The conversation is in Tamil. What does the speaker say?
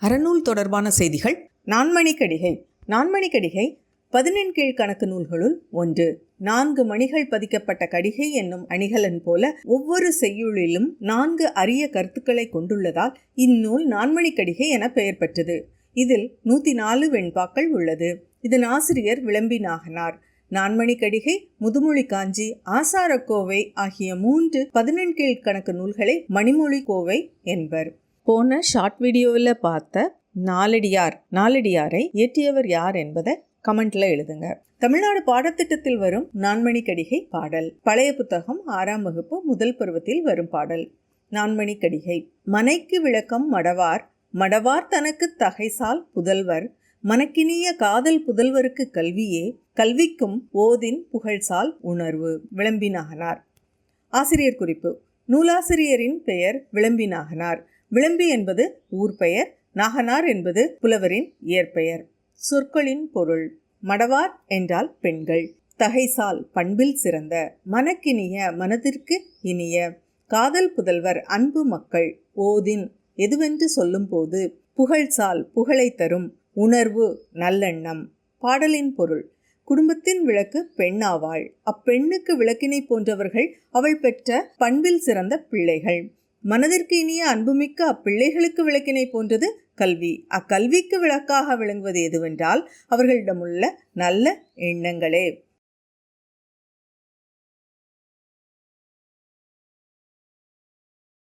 அறநூல் தொடர்பான செய்திகள். நான்மணிக்கடிகை. நான்மணிக்கடிகை 11 கீழ் கணக்கு நூல்களுள் ஒன்று. 4 மணிகள் பதிக்கப்பட்ட கடிகை என்னும் அணிகலன் போல ஒவ்வொரு செய்யுளிலும் 4 அரிய கருத்துக்களை கொண்டுள்ளதால் இந்நூல் நான்மணிக்கடிகை என பெயர் பெற்றது. இதில் 104 வெண்பாக்கள் உள்ளது. இதன் ஆசிரியர் விளம்பி நாகனார். நான்மணிக்கடிகை, முதுமொழி காஞ்சி, ஆசாரக்கோவை ஆகிய 3 11 கீழ் கணக்கு நூல்களை மணிமொழி கோவை என்பர். போன ஷார்ட் வீடியோவில் பார்த்த நாலடியாரை இயற்றியவர் யார் என்பதை கமெண்ட்ல எழுதுங்க. தமிழ்நாடு பாடத்திட்டத்தில் வரும் நான்மணிக்கடிகை பாடல். பழைய புத்தகம் 6ஆம் வகுப்பு முதல் பருவத்தில் வரும் பாடல். நான்மணிக்கடிகை. மனைக்கு விளக்கம் மடவார், மடவார் தனக்கு தகைசால் புதல்வர், மனக்கினிய காதல் புதல்வருக்கு கல்வியே, கல்விக்கும் ஓதின் புகழ்சால் உணர்வு. விளம்பி நாகனார். ஆசிரியர் குறிப்பு. நூலாசிரியரின் பெயர் விளம்பி நாகனார். விளம்பி என்பது ஊர் பெயர், நாகனார் என்பது புலவரின் இயற்பெயர். சொற்களின் பொருள். மடவார் என்றால் பெண்கள், தகைசால் பண்பில் சிறந்த, மனக்கினிய மனதிற்கு இனிய, காதல் புதல்வர் அன்பு மக்கள், ஓதின் எதுவென்று சொல்லும் போது, புகழ்சால் புகழை தரும், உணர்வு நல்லெண்ணம். பாடலின் பொருள். குடும்பத்தின் விளக்கு பெண்ணாவாள். அப்பெண்ணுக்கு விளக்கினை போன்றவர்கள் அவள் பெற்ற பண்பில் சிறந்த பிள்ளைகள். மனதிற்கு இனிய அன்புமிக்க அப்பிள்ளைகளுக்கு விளக்கினை போன்றது கல்வி. அக்கல்விக்கு விளக்காக விளங்குவது எதுவென்றால் அவர்களிடமுள்ள நல்ல எண்ணங்களே.